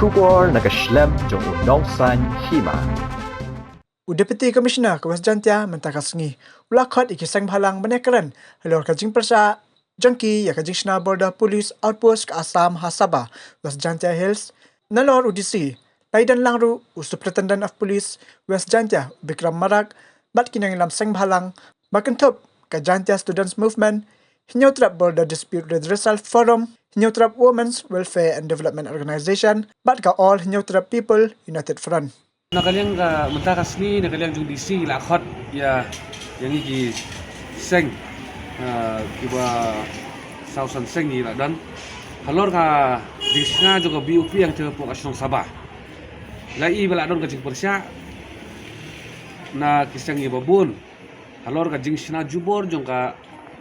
Shubor nagaslem jong unongsan hima. Deputy Commissioner ke West Jantia mentakasngi ulakhat ikisang bhalang benekaran halor kajing persa jangki ya kajing National Border Police Outpost ke Assam Hasaba West Jantia Hills nalor UDC Laidan Langru Superintendent of Police West Jantia Bikram Marak bat kinang lam sang bhalang bakentup ke Jantia Students Movement Hinyotrap Border Dispute Redressal Forum Hinyotrap Women's Welfare and Development Organization bat ka All Hinyotrap People United Front. Nakaliang ka mentakas ni nakaliang jung DC lakot ya yang iki seng kiba sausan seng ni lah dan halor ka disna juga BUP yang terpuk asong Sabah lai bala don ka jing persya na kisang ibabun halor ka jing sina jubor jong ka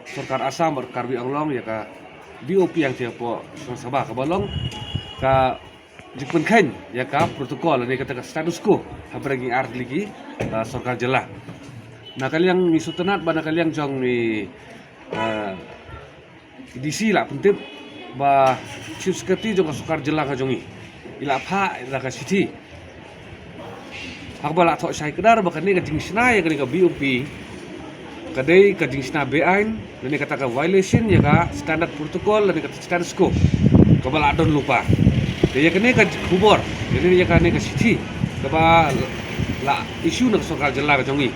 Sarkar Assam Karbi Anglong ya ka BUP yang terpuk asong Sabah ka balong ka jikpun kain ya ka protokol ni kata status quo habragi art lagi Sarkar Jelah. Nah kalian misutenat bana kalian jong ni DC lah pentip ba chief secretary jong Sarkar Jelah ka jongi ila pha ila ka city. Hakbala thok sai kedar ba kani ka jingsna ya kani ka BUP kadai ka jingsna beain ni kata ka violation ya ka standard protokol ni kata status quo. Kabala adon lupa. Dia kene ka kubor, jadi dia kene ka city, kaba la isu nak Sarkar Jelah ka jongi.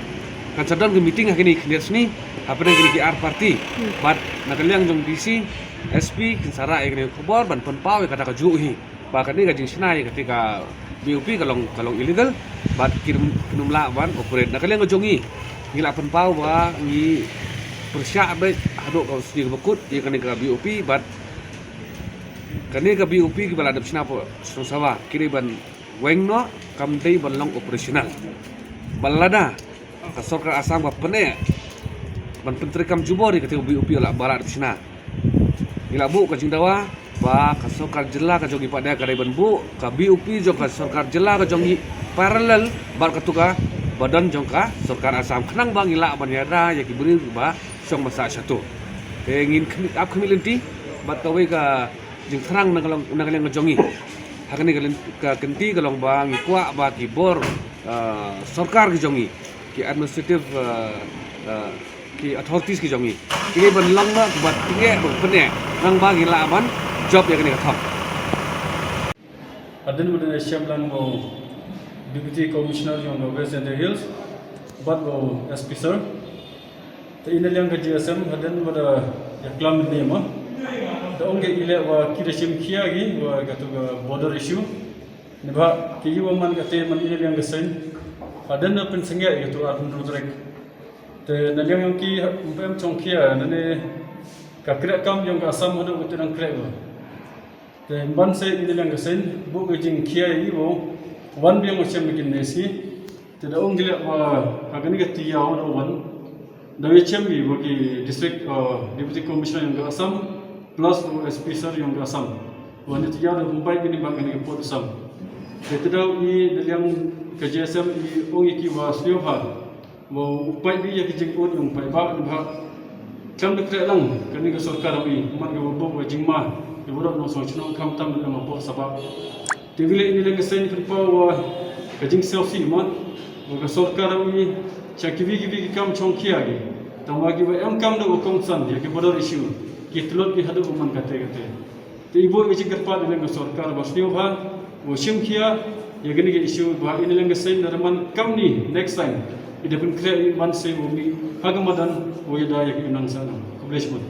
Kan sedang ke meeting hakini kini sini, apa yang kini KR party, but nakaliang jong DC, SP, kinsara kini kubor, ban penpau kata ka juhi, bahkan ni ka jing sinai ketika BUP kalong illegal, but kinum la ban operate. Nakaliang ka jongi, ngila penpau ba ngi persya baik hadok ka sini bekut, dia kene ka BUP, but kani ka BUP ki bala adap sinapo sung sawa kiri ban wengno kamdei ban long operasional balada ka Sarkar Assam ba pene ban pentri kam jubori ka BUP la bala adap sina ila bu ka jingdawa ba ka Sarkar Jelah ka jogi pada ka ban bu ka BUP jo ka Sarkar Jelah ka jongi parallel bar ka tuka badan jong ka Sarkar Assam khnang bang ila ban yara ya ki beri ba song masa satu ingin ap khmilenti bat kawe ka jing terang nagalang jongi hakani ka kenti kalong bang ikwa ba ki bor sarkar ki jongi ki administrative ki authorities ki jongi kini ban lang ba bat tinge pene nang ba gi laban job ya kani ka tham adin udah syamlan mo Deputy Commissioner yang West Jantia Hills bat mo SP sir te inalang ka GSM adin pada ya klam ni mo the only ile wa kirashim kia gi wa gatu border issue ne ba ki man gate man ile yang gesen adan na pen sengya gitu arun rudrek te na yang ki pem chong kia ne ka krek kam yang Assam hodo utenang krek wa te ban se ile yang gesen bu ge jing kia gi wo wan bi mo chem bikin nesi te da only wa agani gati ya wo wan da we chem gi wo ki district deputy commissioner yang Assam plus SP sir yang Assam. Wanita yang Mumbai ini bangkan ke Port Assam. Ketika ini dalam KJSM ini orang iki wasliu hal. Mau upai dia kijing pun yang upai ba ni ba. Kam dekre lang kani ke sarkar ini man ke bobo jingma. Iburan no sojno kam tam na Port Sabah. Tivile ini lagi sen penpa wa kajing selfie man. Wa ke sarkar ini chakivi kam chongkia gi. Tamagi wa am kam do kongsan dia ke border issue. Kitulot ki hadu man kate te ibu ichi kerpa dengan sarkar basniu bha wo shimkhia yagani ke issue bha in leng sen narman kam ni next time ida pun kre man se wo mi hagamadan wo ida yak inang sana kubleshmut